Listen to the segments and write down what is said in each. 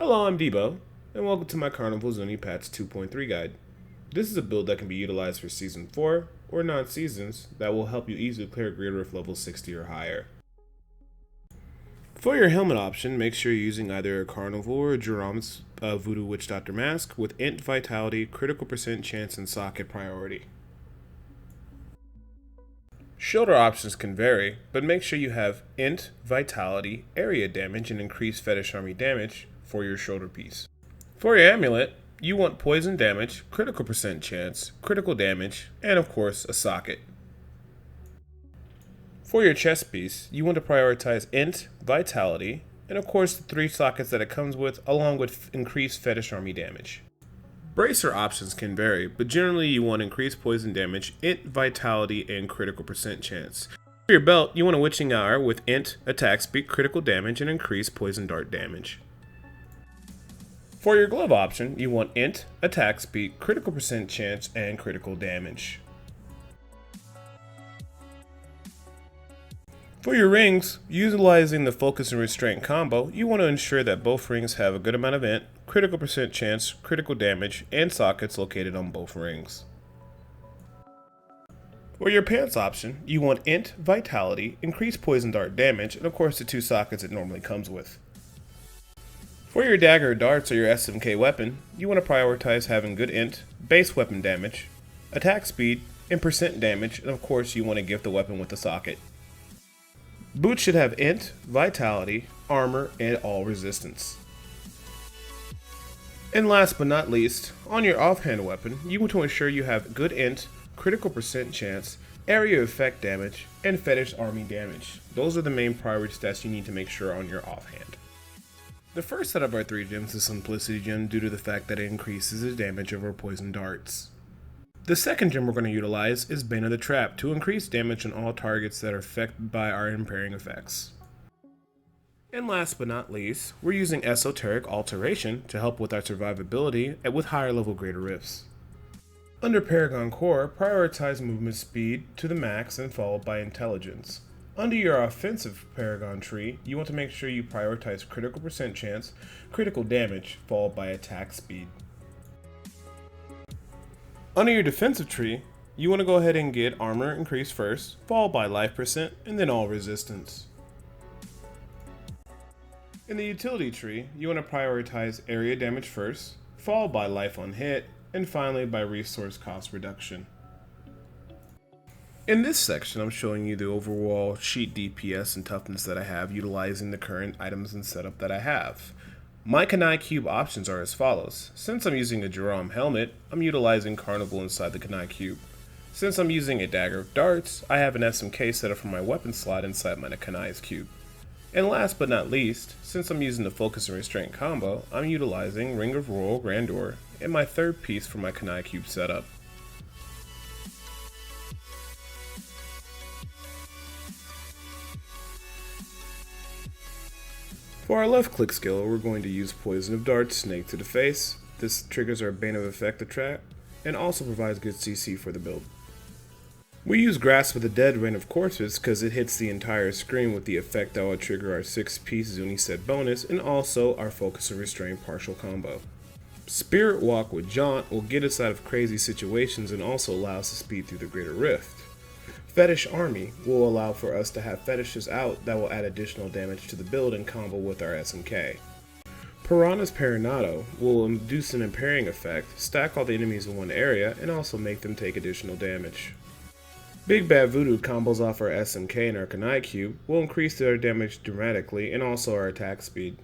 Hello, I'm Debo, and welcome to my Carnevil 2.3 guide. This is a build that can be utilized for Season 4 or non-seasons that will help you easily clear Greater Rift level 60 or higher. For your helmet option, make sure you're using either a Carnevil or a Jerome's Voodoo Witch Doctor mask with Int, Vitality, Critical Percent Chance, and Socket priority. Shoulder options can vary, but make sure you have Int, Vitality, Area Damage, and Increased Fetish Army Damage for your shoulder piece. For your amulet, you want Poison Damage, Critical Percent Chance, Critical Damage, and of course a socket. For your chest piece, you want to prioritize Int, Vitality, and of course the 3 sockets that it comes with, along with increased Fetish Army damage. Bracer options can vary, but generally you want increased poison damage, Int, Vitality, and Critical Percent Chance. For your belt, you want a Witching Hour with Int, Attack Speed, Critical Damage, and increased Poison Dart damage. For your glove option, you want Int, Attack Speed, Critical Percent Chance, and Critical Damage. For your rings, utilizing the Focus and Restraint combo, you want to ensure that both rings have a good amount of Int, Critical Percent Chance, Critical Damage, and sockets located on both rings. For your pants option, you want Int, Vitality, Increased Poison Dart damage, and of course the 2 sockets it normally comes with. For your dagger, darts, or your SMK weapon, you want to prioritize having good Int, base weapon damage, attack speed, and percent damage, and of course you want to gift the weapon with the socket. Boots should have Int, Vitality, Armor, and all resistance. And last but not least, on your offhand weapon, you want to ensure you have good Int, Critical Percent Chance, Area Effect damage, and Fetish Army damage. Those are the main priority stats you need to make sure on your offhand. The first out of our 3 gems is Simplicity Gem due to the fact that it increases the damage of our poison darts. The second gem we're going to utilize is Bane of the Trap to increase damage on all targets that are affected by our impairing effects. And last but not least, we're using Esoteric Alteration to help with our survivability and with higher level Greater Rifts. Under Paragon Core, prioritize movement speed to the max and followed by intelligence. Under your offensive Paragon tree, you want to make sure you prioritize Critical Percent Chance, Critical Damage, followed by attack speed. Under your defensive tree, you want to go ahead and get Armor increase first, followed by Life Percent, and then all resistance. In the utility tree, you want to prioritize Area Damage first, followed by Life on Hit, and finally by Resource Cost Reduction. In this section, I'm showing you the overall sheet DPS and toughness that I have utilizing the current items and setup that I have. My Kanai cube options are as follows. Since I'm using a Jerome helmet, I'm utilizing Carnevil inside the Kanai cube. Since I'm using a dagger of darts, I have an SMK set up for my weapon slot inside my Kanai's cube. And last but not least, since I'm using the Focus and Restraint combo, I'm utilizing Ring of Royal Grandeur and my third piece for my Kanai cube setup. For our left click skill, we're going to use Poison of Darts, Snake to the face. This triggers our Bane of Effect trap and also provides good CC for the build. We use Grasp of the Dead, Rain of Corpses because it hits the entire screen with the effect that will trigger our 6-piece Zuni set bonus and also our Focus and Restraint partial combo. Spirit Walk with Jaunt will get us out of crazy situations and also allow us to speed through the Greater Rift. Fetish Army will allow for us to have fetishes out that will add additional damage to the build and combo with our SMK. Piranha's Paranado will induce an impairing effect, stack all the enemies in one area, and also make them take additional damage. Big Bad Voodoo combos off our SMK and our Kanai cube will increase their damage dramatically and also our attack speed.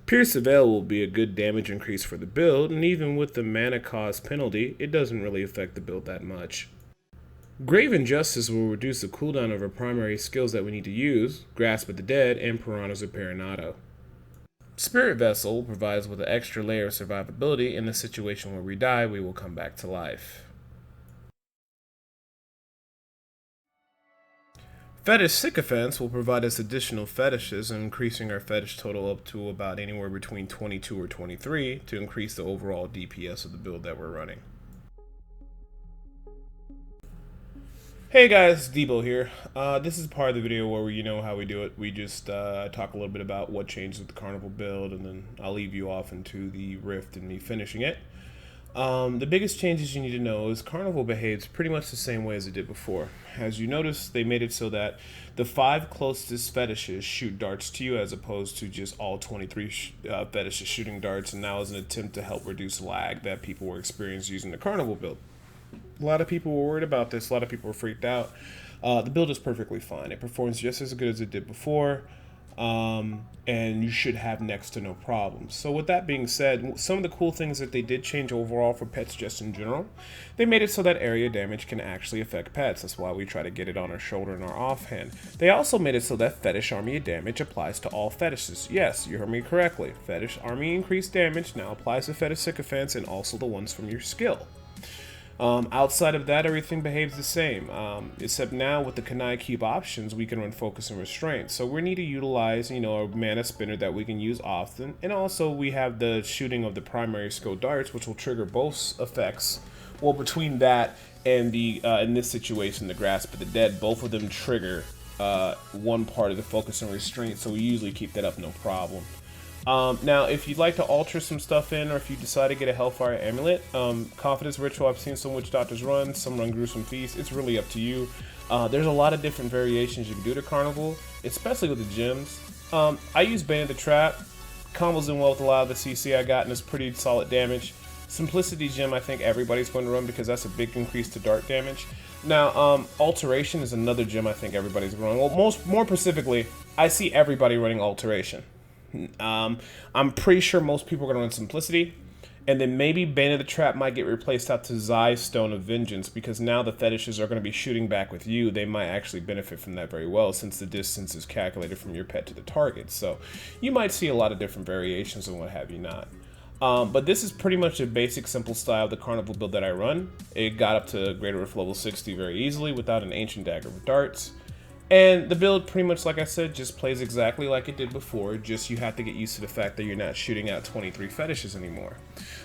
Pierce the Veil will be a good damage increase for the build, and even with the mana cost penalty, it doesn't really affect the build that much. Grave Injustice will reduce the cooldown of our primary skills that we need to use, Grasp of the Dead and Piranhas of Paranado. Spirit Vessel will provide us with an extra layer of survivability in the situation where we die, we will come back to life. Fetish Sycophants will provide us additional fetishes, increasing our fetish total up to about anywhere between 22 or 23 to increase the overall DPS of the build that we're running. Hey guys, Debo here. This is part of the video where you know how we do it. We just talk a little bit about what changed with the Carnival build, and then I'll leave you off into the Rift and me finishing it. The biggest changes you need to know is Carnival behaves pretty much the same way as it did before. As you notice, they made it so that the 5 closest fetishes shoot darts to you as opposed to just all 23 fetishes shooting darts, and that was an attempt to help reduce lag that people were experiencing using the Carnival build. A lot of people were worried about this. A lot of people were freaked out. The build is perfectly fine. It performs just as good as it did before, and you should have next to no problems. So with that being said, some of the cool things that they did change overall for pets just in general, they made it so that area damage can actually affect pets. That's why we try to get it on our shoulder and our offhand. They also made it so that Fetish Army damage applies to all fetishes. Yes, you heard me correctly. Fetish Army increased damage now applies to Fetish Sycophants and also the ones from your skill. Outside of that, everything behaves the same, except now with the Kanai cube options, we can run focus and restraint. So we need to utilize, a mana spinner that we can use often, and also we have the shooting of the primary skill darts, which will trigger both effects. Well, between that and the in this situation, the Grasp of the Dead, both of them trigger one part of the focus and restraint. So we usually keep that up, no problem. Now, if you'd like to alter some stuff in, or if you decide to get a Hellfire Amulet, Confidence Ritual, I've seen some Witch Doctors run, some run Gruesome Feast, it's really up to you. There's a lot of different variations you can do to Carnival, especially with the gems. I use Bane of the Trap, combos in well with a lot of the CC I got, and it's pretty solid damage. Simplicity Gem I think everybody's going to run because that's a big increase to dart damage. Now, Alteration is another gem I think everybody's running. Well, more specifically, I see everybody running Alteration. I'm pretty sure most people are going to run Simplicity, and then maybe Bane of the Trap might get replaced out to Zai's Stone of Vengeance, because now the fetishes are going to be shooting back with you. They might actually benefit from that very well, since the distance is calculated from your pet to the target. So you might see a lot of different variations and what have you not. But this is pretty much a basic, simple style of the Carnival build that I run. It got up to Greater Rift level 60 very easily without an Ancient Dagger with darts. And the build, pretty much like I said, just plays exactly like it did before, just you have to get used to the fact that you're not shooting out 23 fetishes anymore.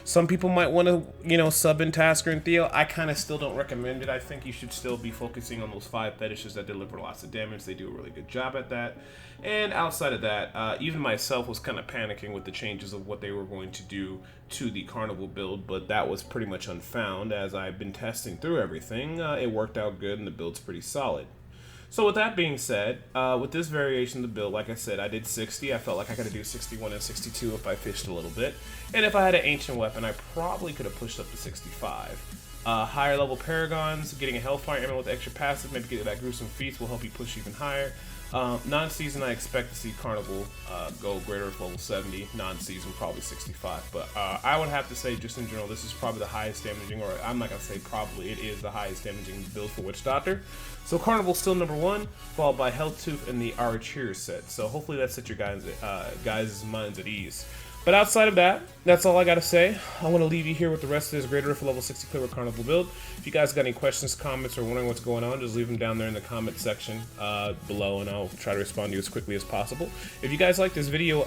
Some people might want to, sub in Tasker and Theo. I kind of still don't recommend it. I think you should still be focusing on those 5 fetishes that deliver lots of damage. They do a really good job at that. And outside of that, even myself was kind of panicking with the changes of what they were going to do to the Carnival build, but that was pretty much unfound. As I've been testing through everything, it worked out good and the build's pretty solid. So with that being said, with this variation of the build, like I said, I did 60. I felt like I could do 61 and 62 if I fished a little bit. And if I had an Ancient Weapon, I probably could have pushed up to 65. Higher level Paragons, getting a Hellfire Amulet with extra passive, maybe get that Gruesome Feast will help you push even higher. Non-season, I expect to see Carnival go Greater Rift level 70. Non-season, probably 65. But I would have to say, just in general, this is probably the highest damaging, or I'm not going to say probably, it is the highest damaging build for Witch Doctor. So Carnival's still number 1, followed by Helltooth and the Archer set. So hopefully that sets your guys' minds at ease. But outside of that, that's all I gotta say. I want to leave you here with the rest of this Greater Rift level 60 Clear Carnival build. If you guys got any questions, comments, or wondering what's going on, just leave them down there in the comment section below, and I'll try to respond to you as quickly as possible. If you guys like this video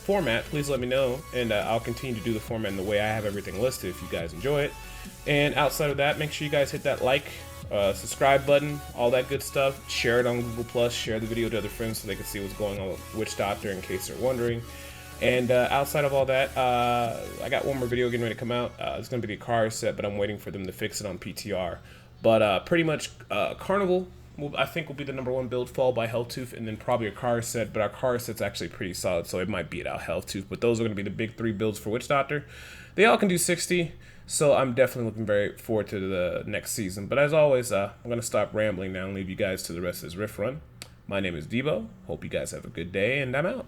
format, please let me know, and I'll continue to do the format in the way I have everything listed if you guys enjoy it. And outside of that, make sure you guys hit that like, subscribe button, all that good stuff. Share it on Google+, share the video to other friends so they can see what's going on with Witch Doctor in case they're wondering. And outside of all that, I got one more video getting ready to come out. It's going to be the car set, but I'm waiting for them to fix it on PTR. But pretty much Carnival, I think, will be the number 1 build, followed by Helltooth, and then probably a car set. But our car set's actually pretty solid, so it might beat out Helltooth. But those are going to be the big 3 builds for Witch Doctor. They all can do 60, so I'm definitely looking very forward to the next season. But as always, I'm going to stop rambling now and leave you guys to the rest of this Rift run. My name is Debo. Hope you guys have a good day, and I'm out.